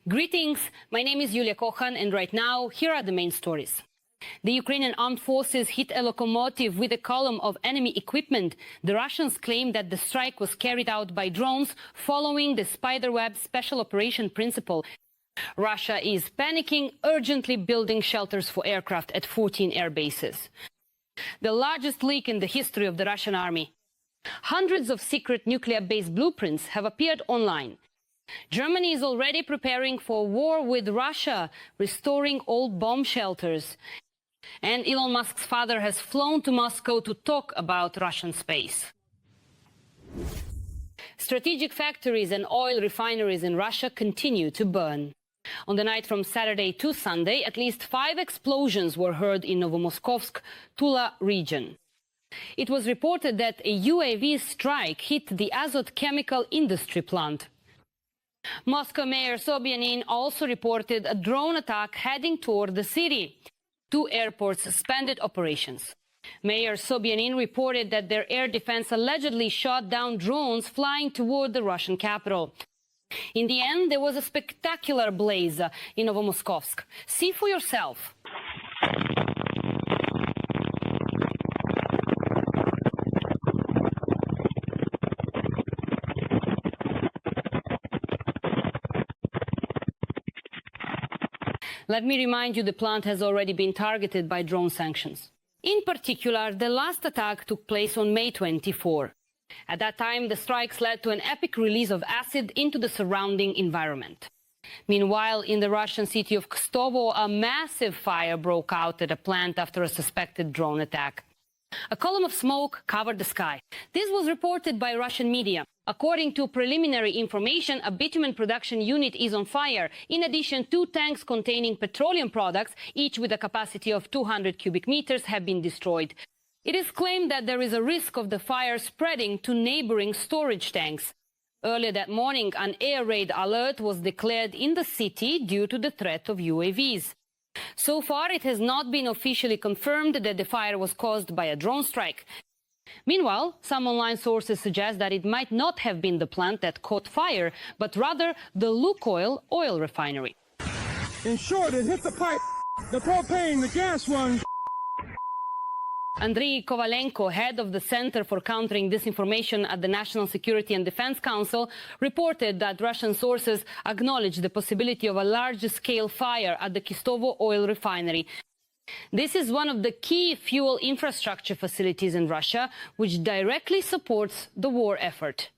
Greetings, my name is Yulia Kochan, and right now, here are the main stories. The Ukrainian armed forces hit a locomotive with a column of enemy equipment. The Russians claim that the strike was carried out by drones following the Spiderweb special operation principle. Russia is panicking, urgently building shelters for aircraft at 14 air bases. The largest leak in the history of the Russian army. Hundreds of secret nuclear-based blueprints have appeared online. Germany is already preparing for war with Russia, restoring old bomb shelters. And Elon Musk's father has flown to Moscow to talk about Russian space. Strategic factories and oil refineries in Russia continue to burn. On the night from Saturday to Sunday, at least 5 explosions were heard in Novomoskovsk, Tula region. It was reported that a UAV strike hit the Azot chemical industry plant. Moscow Mayor Sobyanin also reported a drone attack heading toward the city. 2 airports suspended operations. Mayor Sobyanin reported that their air defense allegedly shot down drones flying toward the Russian capital. In the end, there was a spectacular blaze in Novomoskovsk. See for yourself. Let me remind you, the plant has already been targeted by drone sanctions. In particular, the last attack took place on May 24. At that time, the strikes led to an epic release of acid into the surrounding environment. Meanwhile, in the Russian city of Kstovo, a massive fire broke out at a plant after a suspected drone attack. A column of smoke covered the sky. This was reported by Russian media. According to preliminary information, a bitumen production unit is on fire. In addition, 2 tanks containing petroleum products, each with a capacity of 200 cubic meters, have been destroyed. It is claimed that there is a risk of the fire spreading to neighboring storage tanks. Earlier that morning, an air raid alert was declared in the city due to the threat of UAVs. So far, it has not been officially confirmed that the fire was caused by a drone strike. Meanwhile, some online sources suggest that it might not have been the plant that caught fire, but rather the Lukoil oil refinery. In short, it hit the pipe, the propane, the gas one. Andriy Kovalenko, head of the Center for Countering Disinformation at the National Security and Defense Council, reported that Russian sources acknowledged the possibility of a large-scale fire at the Kstovo oil refinery. This is one of the key fuel infrastructure facilities in Russia, which directly supports the war effort.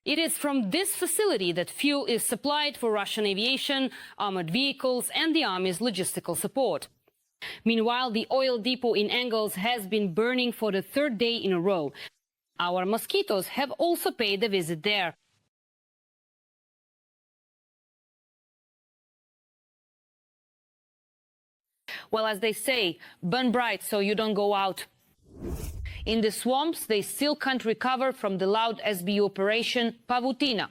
It is from this facility that fuel is supplied for Russian aviation, armored vehicles, and the army's logistical support. Meanwhile, the oil depot in Engels has been burning for the 3rd day in a row. Our mosquitoes have also paid a visit there. Well, as they say, burn bright so you don't go out. In the swamps, they still can't recover from the loud SBU operation Pavutina.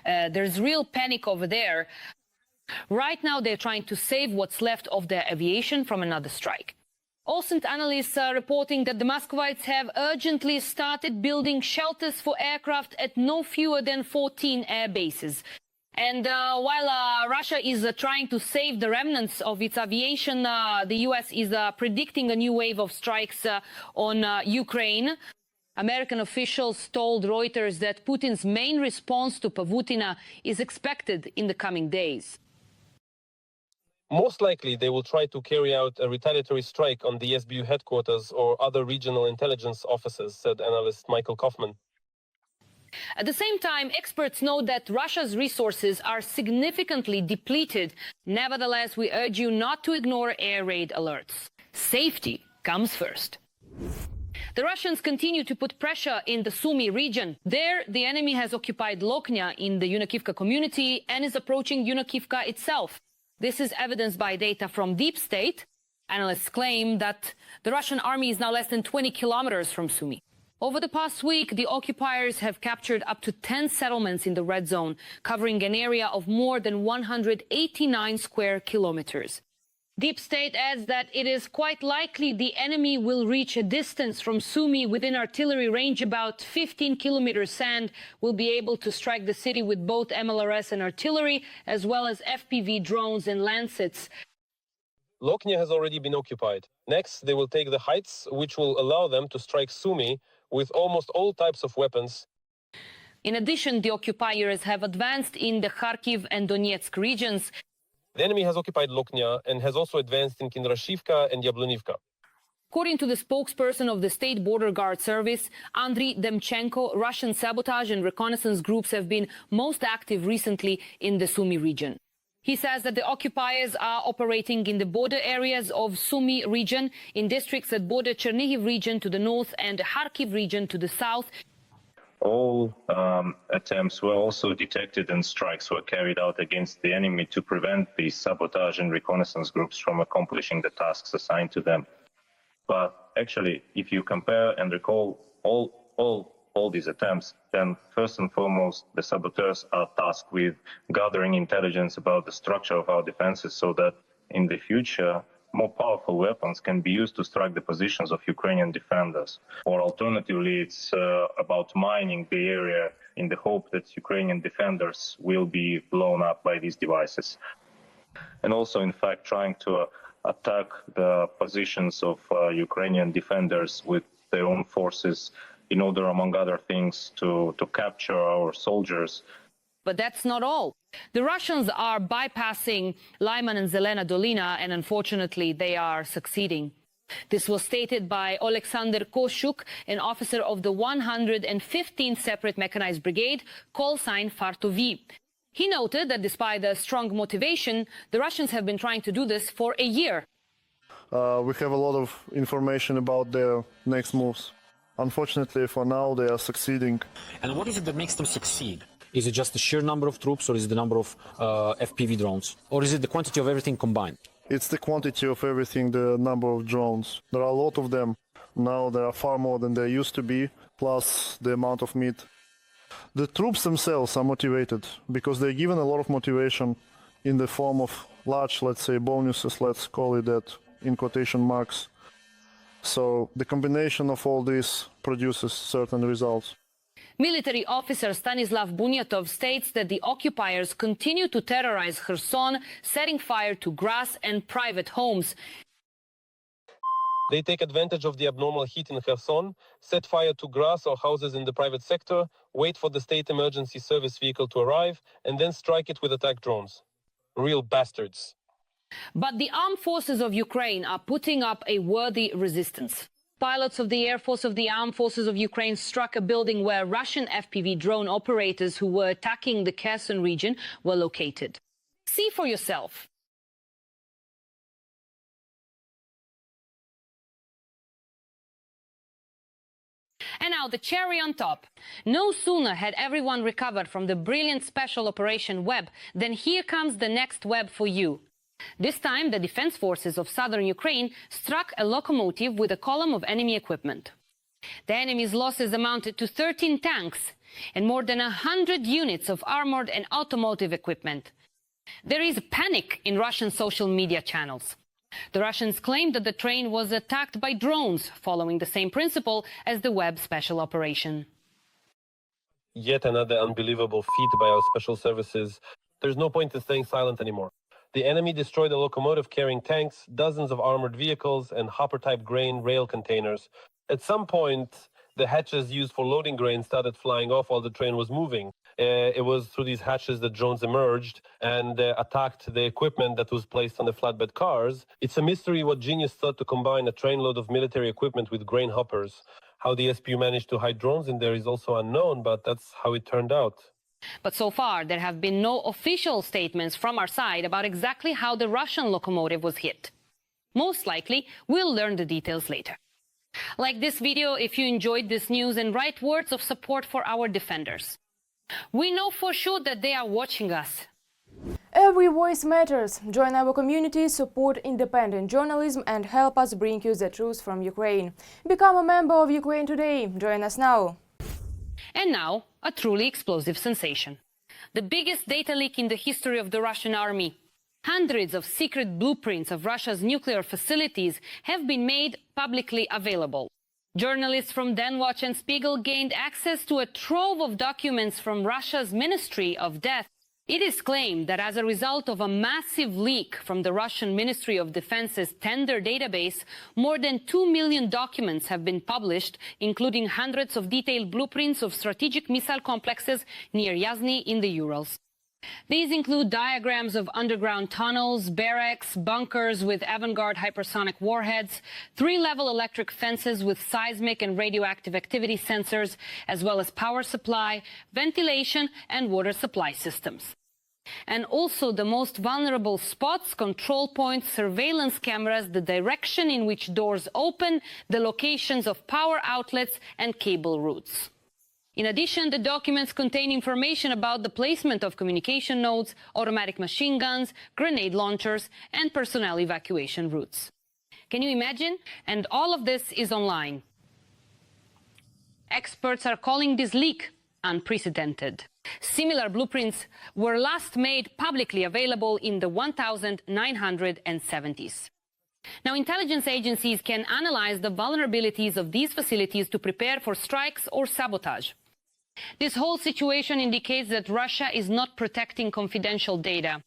There's real panic over there. Right now, they're trying to save what's left of their aviation from another strike. OSINT analysts are reporting that the Muscovites have urgently started building shelters for aircraft at no fewer than 14 air bases. And while Russia is trying to save the remnants of its aviation, the U.S. is predicting a new wave of strikes on Ukraine. American officials told Reuters that Putin's main response to Pavutina is expected in the coming days. Most likely, they will try to carry out a retaliatory strike on the SBU headquarters or other regional intelligence offices, said analyst Michael Kaufman. At the same time, experts know that Russia's resources are significantly depleted. Nevertheless, we urge you not to ignore air raid alerts. Safety comes first. The Russians continue to put pressure in the Sumy region. There, the enemy has occupied Loknya in the Yunakivka community and is approaching Yunakivka itself. This is evidenced by data from Deep State. Analysts claim that the Russian army is now less than 20 kilometers from Sumy. Over the past week, the occupiers have captured up to 10 settlements in the red zone, covering an area of more than 189 square kilometers. Deep State adds that it is quite likely the enemy will reach a distance from Sumy within artillery range about 15 kilometers and will be able to strike the city with both MLRS and artillery, as well as FPV drones and Lancets. Loknia has already been occupied. Next, they will take the heights, which will allow them to strike Sumy with almost all types of weapons. In addition, the occupiers have advanced in the Kharkiv and Donetsk regions. The enemy has occupied Loknia and has also advanced in Kindrashivka and Yablonivka. According to the spokesperson of the State Border Guard Service, Andriy Demchenko, Russian sabotage and reconnaissance groups have been most active recently in the Sumy region. He says that the occupiers are operating in the border areas of Sumy region, in districts that border Chernihiv region to the north and Kharkiv region to the south. All attempts were also detected and strikes were carried out against the enemy to prevent these sabotage and reconnaissance groups from accomplishing the tasks assigned to them. But actually, if you compare and recall all these attempts, then first and foremost, the saboteurs are tasked with gathering intelligence about the structure of our defenses so that in the future, more powerful weapons can be used to strike the positions of Ukrainian defenders. Or alternatively, it's about mining the area in the hope that Ukrainian defenders will be blown up by these devices. And also, in fact, trying to attack the positions of Ukrainian defenders with their own forces in order, among other things, to capture our soldiers. But that's not all. The Russians are bypassing Lyman and Zelena Dolina, and unfortunately, they are succeeding. This was stated by Alexander Koshuk, an officer of the 115th Separate Mechanized Brigade, call sign Fartovi. He noted that despite the strong motivation, the Russians have been trying to do this for a year. We have a lot of information about their next moves. Unfortunately, for now, they are succeeding. And what is it that makes them succeed? Is it just the sheer number of troops, or is it the number of FPV drones? Or is it the quantity of everything combined? It's the quantity of everything, the number of drones. There are a lot of them. Now there are far more than there used to be, plus the amount of meat. The troops themselves are motivated because they're given a lot of motivation in the form of large, let's say, bonuses, let's call it that, in quotation marks. So the combination of all this produces certain results. Military officer Stanislav Bunyatov states that the occupiers continue to terrorize Kherson, setting fire to grass and private homes. They take advantage of the abnormal heat in Kherson, set fire to grass or houses in the private sector, wait for the state emergency service vehicle to arrive, and then strike it with attack drones. Real bastards. But the armed forces of Ukraine are putting up a worthy resistance. Pilots of the Air Force of the Armed Forces of Ukraine struck a building where Russian FPV drone operators who were attacking the Kherson region were located. See for yourself. And now the cherry on top. No sooner had everyone recovered from the brilliant special operation Web than here comes the next web for you. This time, the defense forces of southern Ukraine struck a locomotive with a column of enemy equipment. The enemy's losses amounted to 13 tanks and more than 100 units of armored and automotive equipment. There is panic in Russian social media channels. The Russians claim that the train was attacked by drones, following the same principle as the Web special operation. Yet another unbelievable feat by our special services. There's no point in staying silent anymore. The enemy destroyed a locomotive carrying tanks, dozens of armored vehicles, and hopper-type grain rail containers. At some point, the hatches used for loading grain started flying off while the train was moving. It was through these hatches that drones emerged and attacked the equipment that was placed on the flatbed cars. It's a mystery what genius thought to combine a trainload of military equipment with grain hoppers. How the SPU managed to hide drones in there is also unknown, but that's how it turned out. But so far, there have been no official statements from our side about exactly how the Russian locomotive was hit. Most likely, we'll learn the details later. Like this video if you enjoyed this news and write words of support for our defenders. We know for sure that they are watching us. Every voice matters. Join our community, support independent journalism and help us bring you the truth from Ukraine. Become a member of Ukraine Today. Join us now. And now, a truly explosive sensation. The biggest data leak in the history of the Russian army. Hundreds of secret blueprints of Russia's nuclear facilities have been made publicly available. Journalists from Denwatch and Spiegel gained access to a trove of documents from Russia's Ministry of Death. It is claimed that as a result of a massive leak from the Russian Ministry of Defense's tender database, more than 2 million documents have been published, including hundreds of detailed blueprints of strategic missile complexes near Yasny in the Urals. These include diagrams of underground tunnels, barracks, bunkers with avant-garde hypersonic warheads, 3-level electric fences with seismic and radioactive activity sensors, as well as power supply, ventilation and water supply systems. And also the most vulnerable spots, control points, surveillance cameras, the direction in which doors open, the locations of power outlets and cable routes. In addition, the documents contain information about the placement of communication nodes, automatic machine guns, grenade launchers, and personnel evacuation routes. Can you imagine? And all of this is online. Experts are calling this leak unprecedented. Similar blueprints were last made publicly available in the 1970s. Now, intelligence agencies can analyze the vulnerabilities of these facilities to prepare for strikes or sabotage. This whole situation indicates that Russia is not protecting confidential data.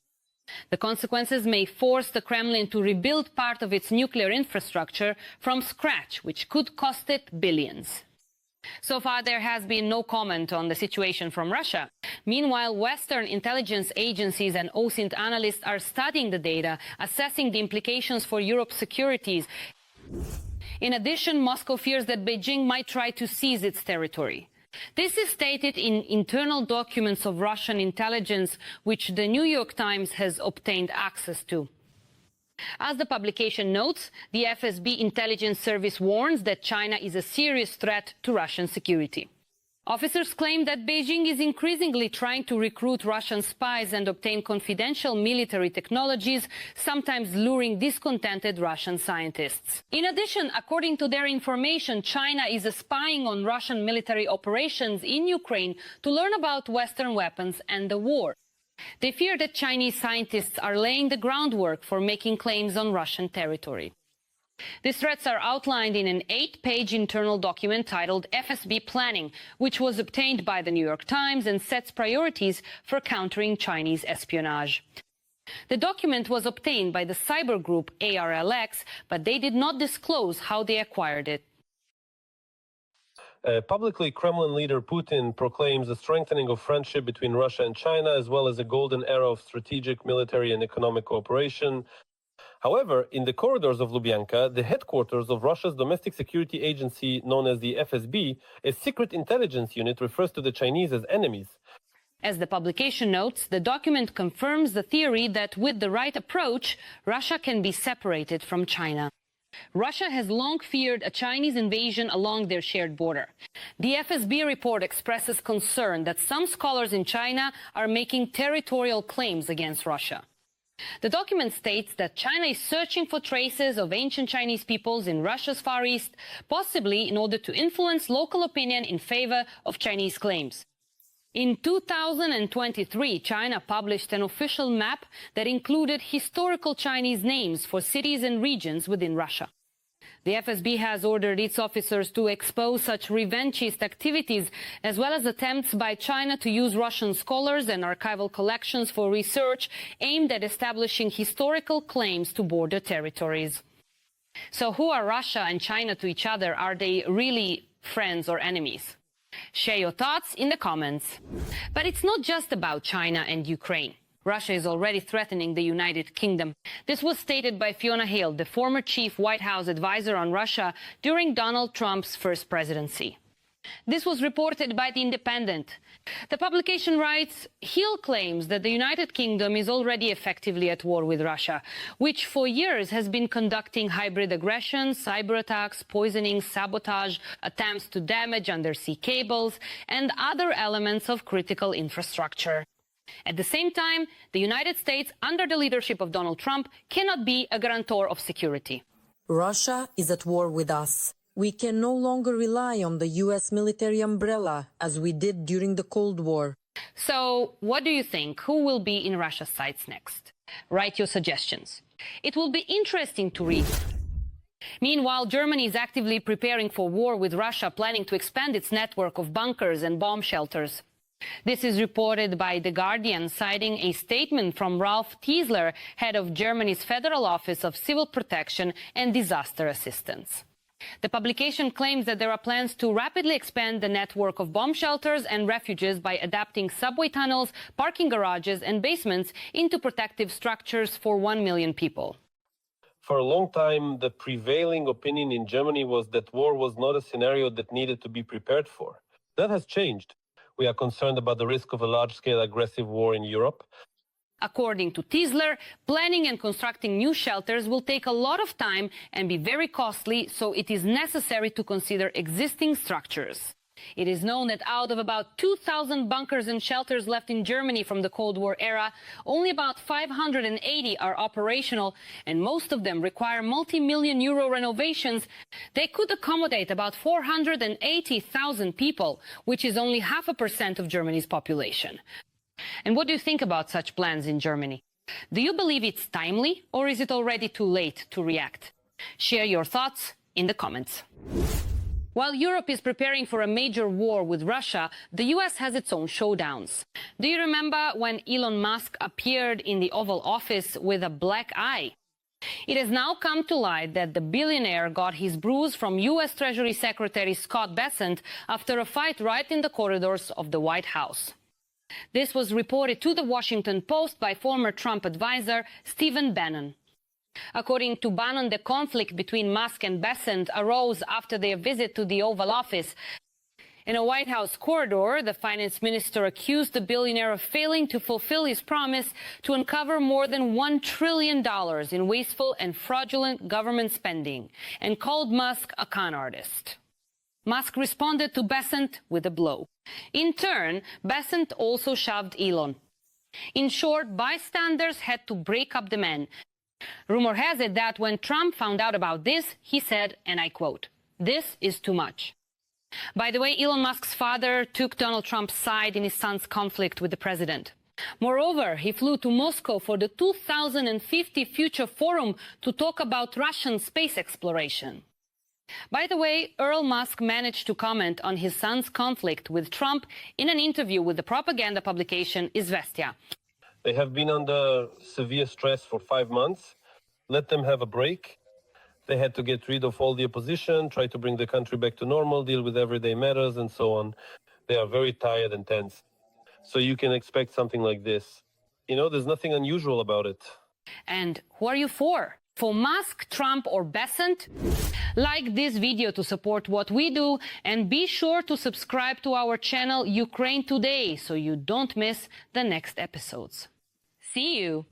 The consequences may force the Kremlin to rebuild part of its nuclear infrastructure from scratch, which could cost it billions. So far, there has been no comment on the situation from Russia. Meanwhile, Western intelligence agencies and OSINT analysts are studying the data, assessing the implications for Europe's securities. In addition, Moscow fears that Beijing might try to seize its territory. This is stated in internal documents of Russian intelligence, which the New York Times has obtained access to. As the publication notes, the FSB intelligence service warns that China is a serious threat to Russian security. Officers claim that Beijing is increasingly trying to recruit Russian spies and obtain confidential military technologies, sometimes luring discontented Russian scientists. In addition, according to their information, China is spying on Russian military operations in Ukraine to learn about Western weapons and the war. They fear that Chinese scientists are laying the groundwork for making claims on Russian territory. These threats are outlined in an 8-page internal document titled FSB Planning, which was obtained by the New York Times and sets priorities for countering Chinese espionage. The document was obtained by the cyber group ARLX, but they did not disclose how they acquired it. Publicly, Kremlin leader Putin proclaims a strengthening of friendship between Russia and China, as well as a golden era of strategic, military and economic cooperation. However, in the corridors of Lubyanka, the headquarters of Russia's domestic security agency known as the FSB, a secret intelligence unit refers to the Chinese as enemies. As the publication notes, the document confirms the theory that with the right approach, Russia can be separated from China. Russia has long feared a Chinese invasion along their shared border. The FSB report expresses concern that some scholars in China are making territorial claims against Russia. The document states that China is searching for traces of ancient Chinese peoples in Russia's Far East, possibly in order to influence local opinion in favor of Chinese claims. In 2023, China published an official map that included historical Chinese names for cities and regions within Russia. The FSB has ordered its officers to expose such revanchist activities, as well as attempts by China to use Russian scholars and archival collections for research aimed at establishing historical claims to border territories. So who are Russia and China to each other? Are they really friends or enemies? Share your thoughts in the comments. But it's not just about China and Ukraine. Russia is already threatening the United Kingdom. This was stated by Fiona Hill, the former chief White House advisor on Russia during Donald Trump's first presidency. This was reported by The Independent. The publication writes, Hill claims that the United Kingdom is already effectively at war with Russia, which for years has been conducting hybrid aggression, cyber attacks, poisoning, sabotage, attempts to damage undersea cables, and other elements of critical infrastructure. At the same time, the United States, under the leadership of Donald Trump, cannot be a guarantor of security. Russia is at war with us. We can no longer rely on the U.S. military umbrella as we did during the Cold War. So, what do you think? Who will be in Russia's sights next? Write your suggestions. It will be interesting to read. Meanwhile, Germany is actively preparing for war with Russia, planning to expand its network of bunkers and bomb shelters. This is reported by The Guardian, citing a statement from Ralph Tiesler, head of Germany's Federal Office of Civil Protection and Disaster Assistance. The publication claims that there are plans to rapidly expand the network of bomb shelters and refuges by adapting subway tunnels, parking garages and basements into protective structures for 1 million people. For a long time, the prevailing opinion in Germany was that war was not a scenario that needed to be prepared for. That has changed. We are concerned about the risk of a large-scale aggressive war in Europe. According to Tiesler, planning and constructing new shelters will take a lot of time and be very costly, so it is necessary to consider existing structures. It is known that out of about 2,000 bunkers and shelters left in Germany from the Cold War era, only about 580 are operational, and most of them require multi-million euro renovations. They could accommodate about 480,000 people, which is only 0.5% of Germany's population. And what do you think about such plans in Germany? Do you believe it's timely, or is it already too late to react? Share your thoughts in the comments. While Europe is preparing for a major war with Russia, the US has its own showdowns. Do you remember when Elon Musk appeared in the Oval Office with a black eye? It has now come to light that the billionaire got his bruise from US Treasury Secretary Scott Bessent after a fight right in the corridors of the White House. This was reported to the Washington Post by former Trump advisor Stephen Bannon. According to Bannon, the conflict between Musk and Bessent arose after their visit to the Oval Office. In a White House corridor, the finance minister accused the billionaire of failing to fulfill his promise to uncover more than $1 trillion in wasteful and fraudulent government spending, and called Musk a con artist. Musk responded to Bessent with a blow. In turn, Bessent also shoved Elon. In short, bystanders had to break up the man. Rumor has it that when Trump found out about this, he said, and I quote, "This is too much." By the way, Elon Musk's father took Donald Trump's side in his son's conflict with the president. Moreover, he flew to Moscow for the 2050 Future Forum to talk about Russian space exploration. By the way, Elon Musk managed to comment on his son's conflict with Trump in an interview with the propaganda publication Izvestia. They have been under severe stress for 5 months. Let them have a break. They had to get rid of all the opposition, try to bring the country back to normal, deal with everyday matters, and so on. They are very tired and tense. So you can expect something like this. You know, there's nothing unusual about it. And who are you for? For Musk, Trump, or Bessent? Like this video to support what we do, and be sure to subscribe to our channel Ukraine Today so you don't miss the next episodes. See you!